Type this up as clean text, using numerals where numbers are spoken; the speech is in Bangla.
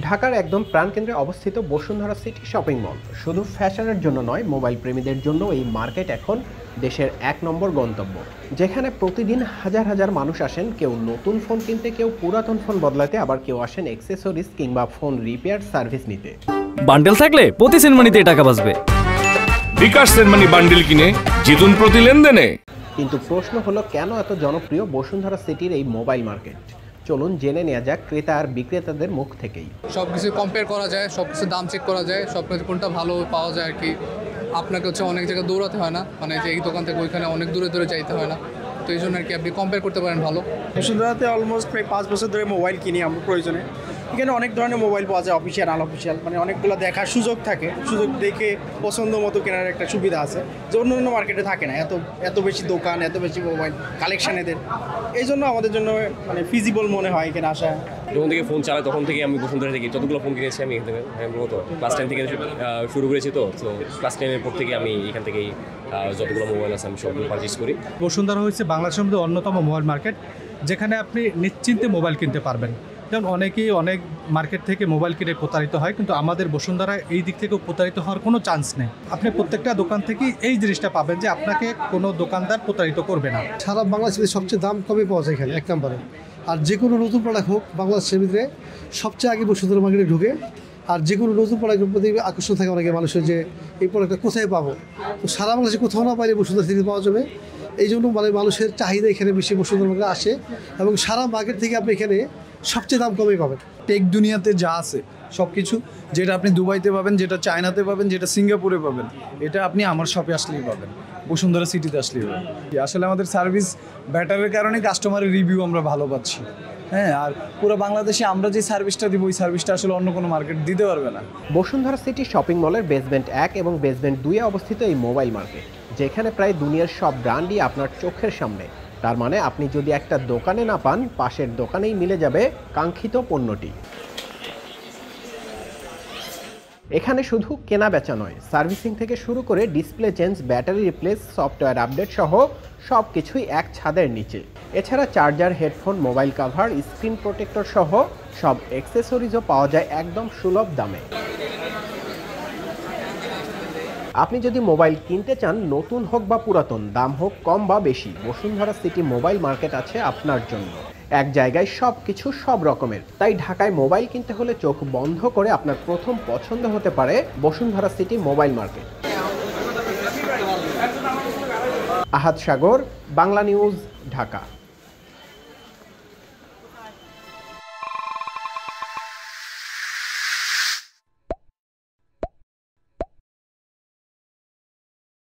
ঢাকার একদম প্রাণকেন্দ্রে অবস্থিত বসুন্ধরা সিটি শপিং মল শুধু ফ্যাশনের জন্য নয়, মোবাইল প্রেমীদের জন্য এই মার্কেট এখন দেশের ১ নম্বর গন্তব্য, যেখানে প্রতিদিন হাজার হাজার মানুষ আসেন। কেউ নতুন ফোন কিনতে, কেউ পুরাতন ফোন বদলাতে, আবার কেউ আসেন অ্যাক্সেসরিজ কিংবা ফোন রিপেয়ার সার্ভিস নিতে। বান্ডেল থাকলে প্রতি সেনমানিতে টাকা বাঁচবে। বিকাশ সেনমানি বান্ডেল কিনে জিতুন প্রতি লেনদেনে। কিন্তু প্রশ্ন হলো, কেন এত জনপ্রিয় বসুন্ধরা সিটির এই মোবাইল মার্কেট? চলুন জেনে নেওয়া যাক ক্রেতা আর বিক্রেতাদের মুখ থেকেই। সবকিছু কম্পেয়ার করা যায়, সবকিছু দাম চেক করা যায়, সব কোনটা ভালো পাওয়া যায় আর কি। আপনাকে অনেক জায়গায় দৌড়াতে হয় না, মানে যে এই দোকান থেকে ওইখানে অনেক দূরে দূরে যাইতে হয় না, তো এই জন্য আর কি আপনি কম্পেয়ার করতে পারেন ভালো। বসুন্ধরাতে অলমোস্ট প্রায় 5 বছর ধরে মোবাইল কিনি আমরা প্রয়োজনে। এখানে অনেক ধরনের মোবাইল পাওয়া যায়, অফিসিয়াল আনঅফিসিয়াল, মানে অনেকগুলো দেখার সুযোগ থাকে, সুযোগ দেখে পছন্দ মতো কেনার একটা সুবিধা আছে, যে অন্য অন্য মার্কেটে থাকে না। এত বেশি দোকান, এত বেশি মোবাইল কালেকশন এদের, এই জন্য আমাদের জন্য মানে ফিজিবল মনে হয় এখানে আসা। যখন থেকে ফোন চালাই তখন থেকে আমি বসুন্ধরা থেকে যতগুলো ফোন কিনেছি আমি এখান থেকে মূলত ক্লাস 10 থেকে শুরু করেছি, তো ক্লাস 10-এর পর থেকে আমি এখান থেকেই যতগুলো মোবাইল আছে আমি সবগুলো পারচেজ করি। বসুন্ধরা হচ্ছে বাংলাদেশের মধ্যে অন্যতম মোবাইল মার্কেট, যেখানে আপনি নিশ্চিন্তে মোবাইল কিনতে পারবেন। যেমন অনেকেই অনেক মার্কেট থেকে মোবাইল কিনে প্রতারিত হয়, কিন্তু আমাদের বসুন্ধরা এই দিক থেকেও প্রতারিত হওয়ার কোনো চান্স নেই। আপনি প্রত্যেকটা দোকান থেকেই এই জিনিসটা পাবেন যে আপনাকে কোনো দোকানদার প্রতারিত করবে না। সারা বাংলাদেশের সবচেয়ে দাম কমে পাওয়া যায় এখানে 1 নম্বরে। আর যে কোনো নতুন প্রোডাক্ট হোক, বাংলাদেশের ভিতরে সবচেয়ে আগে বসুন্ধরা মার্কেটে ঢুকে। আর যে কোনো নতুন প্রোডাক্টের প্রতি আকর্ষণ থাকে অনেকে মানুষের, যে এই প্রোডাক্টটা কোথায় পাবো। তো সারা বাংলাদেশে কোথাও না পাইলে বসুন্ধরা থেকে পাওয়া যাবে। এই জন্য মানে মানুষের চাহিদা এখানে বেশি বসুন্ধরা মার্কেটে আসে, এবং সারা মার্কেট থেকে আপনি এখানে সবচেয়ে দাম কমে পাবেন। টেক দুনিয়াতে যা আছে সব কিছু, যেটা আপনি দুবাইতে পাবেন, যেটা চায়নাতে পাবেন, যেটা সিঙ্গাপুরে পাবেন, এটা আপনি আমার শপে আসলেই পাবেন, বসুন্ধরা সিটিতে আসলেই পাবেন। আসলে আমাদের সার্ভিস ব্যাটারের কারণে কাস্টমারের রিভিউ আমরা ভালো পাচ্ছি। হ্যাঁ, আর পুরো বাংলাদেশে আমরা যে সার্ভিসটা দিব, ওই সার্ভিসটা আসলে অন্য কোনো মার্কেট দিতে পারবে না। বসুন্ধরা সিটি শপিং মলের বেসমেন্ট 1 এবং বেসমেন্ট 2-এ অবস্থিত এই মোবাইল মার্কেট, যেখানে প্রায় দুনিয়ার সব ব্র্যান্ডই আপনার চোখের সামনে। তার মানে আপনি যদি একটা দোকানে না পান, পাশের দোকানেই মিলে যাবে কাঙ্ক্ষিত পণ্যটি। এখানে শুধু কেনা বেচা নয়, সার্ভিসিং থেকে শুরু করে display change, battery replace, software update সহ সব কিছুই এক ছাদের নিচে। এছাড়া charger, headphone, mobile cover, screen protector সহ সব অ্যাক্সেসরিজও পাওয়া যায় একদম সুলভ দামে। আপনি যদি মোবাইল কিনতে চান, নতুন হোক বা পুরাতন, দাম হোক কম বা বেশি, বসুন্ধরা সিটি মোবাইল মার্কেট আছে আপনার জন্য। এক জায়গায় সব কিছু সব রকমের। তাই ঢাকায় মোবাইল কিনতে হলে চোখ বন্ধ করে আপনার প্রথম পছন্দ হতে পারে বসুন্ধরা সিটি মোবাইল মার্কেট। আহাদ সাগর, বাংলা নিউজ, ঢাকা।